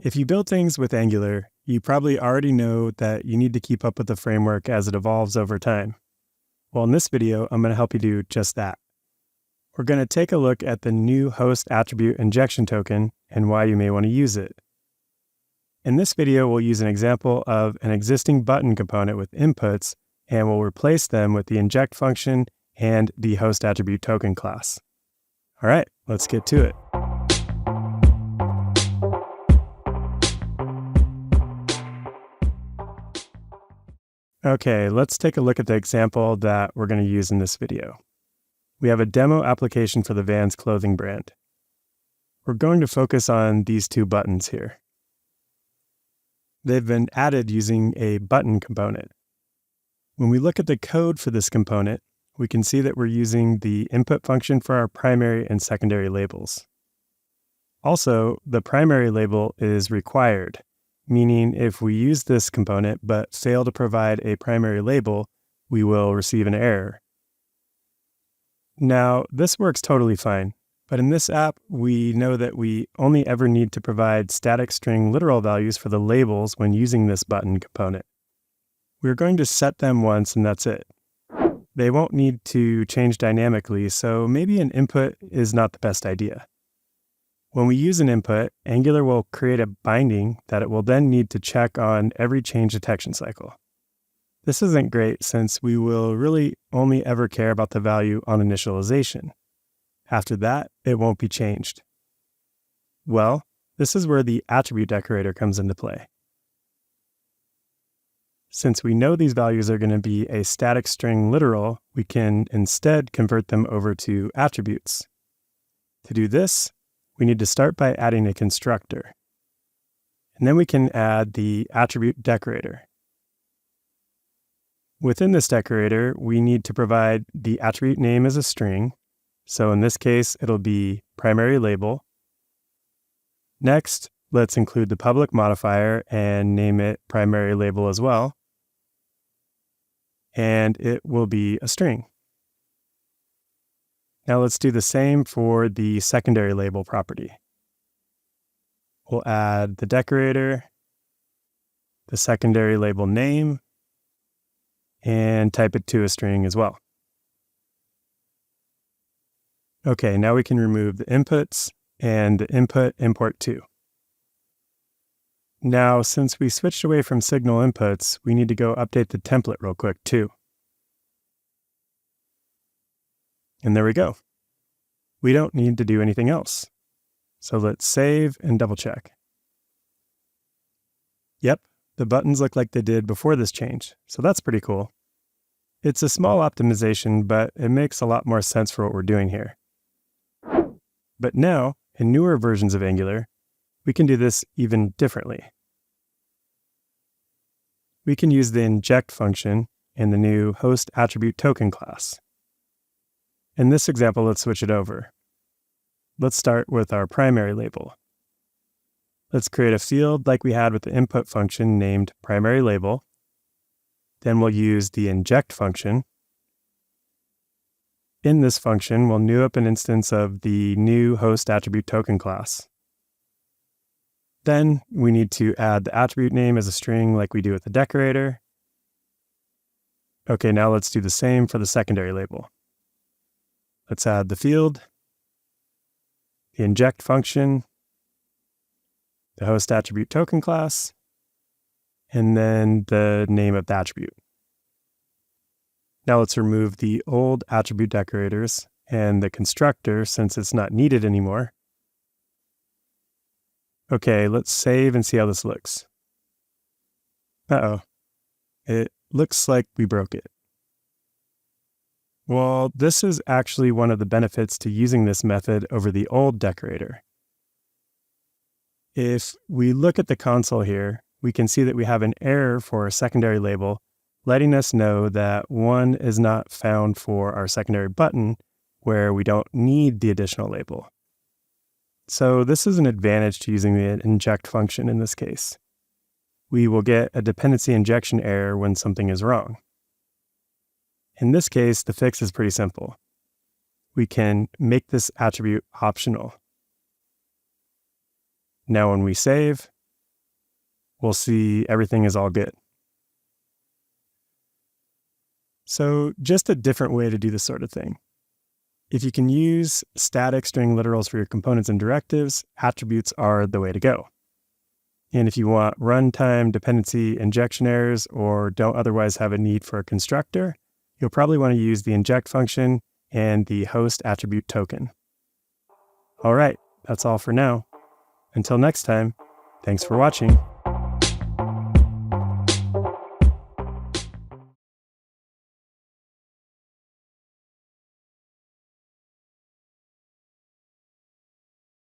If you build things with Angular, you probably already know that you need to keep up with the framework as it evolves over time. Well, in this video, I'm going to help you do just that. We're going to take a look at the new host attribute injection token and why you may want to use it. In this video, we'll use an example of an existing button component with inputs, and we'll replace them with the inject function and the host attribute token class. All right, let's get to it. Okay, let's take a look at the example that we're going to use in this video. We have a demo application for the Vans clothing brand. We're going to focus on these two buttons here. They've been added using a button component. When we look at the code for this component, we can see that we're using the input function for our primary and secondary labels. Also, the primary label is required, meaning if we use this component but fail to provide a primary label, we will receive an error. Now, this works totally fine, but in this app, we know that we only ever need to provide static string literal values for the labels when using this button component. We're going to set them once and that's it. They won't need to change dynamically, so maybe an input is not the best idea. When we use an input, Angular will create a binding that it will then need to check on every change detection cycle. This isn't great since we will really only ever care about the value on initialization. After that, it won't be changed. Well, this is where the attribute decorator comes into play. Since we know these values are going to be a static string literal, we can instead convert them over to attributes. To do this, we need to start by adding a constructor. And then we can add the attribute decorator. Within this decorator, we need to provide the attribute name as a string. So in this case, it'll be primary label. Next, let's include the public modifier and name it primary label as well. And it will be a string. Now let's do the same for the secondary label property. We'll add the decorator, the secondary label name, and type it to a string as well. Okay, now we can remove the inputs and the input import to. Now, since we switched away from signal inputs, we need to go update the template real quick too. And there we go. We don't need to do anything else. So let's save and double check. Yep, the buttons look like they did before this change, so that's pretty cool. It's a small optimization, but it makes a lot more sense for what we're doing here. But now, in newer versions of Angular, we can do this even differently. We can use the inject function in the new HostAttributeToken class. In this example, let's switch it over. Let's start with our primary label. Let's create a field like we had with the input function named primary label. Then we'll use the inject function. In this function, we'll new up an instance of the new HostAttributeToken class. Then we need to add the attribute name as a string like we do with the decorator. Okay, now let's do the same for the secondary label. Let's add the field, the inject function, the HostAttributeToken class, and then the name of the attribute. Now let's remove the old attribute decorators and the constructor since it's not needed anymore. Okay, let's save and see how this looks. Uh-oh. It looks like we broke it. Well, this is actually one of the benefits to using this method over the old decorator. If we look at the console here, we can see that we have an error for a secondary label, letting us know that one is not found for our secondary button, where we don't need the additional label. So this is an advantage to using the inject function in this case. We will get a dependency injection error when something is wrong. In this case, the fix is pretty simple. We can make this attribute optional. Now when we save, we'll see everything is all good. So just a different way to do this sort of thing. If you can use static string literals for your components and directives, attributes are the way to go. And if you want runtime dependency injection errors or don't otherwise have a need for a constructor, you'll probably want to use the inject function and the HostAttributeToken. All right, that's all for now. Until next time, thanks for watching.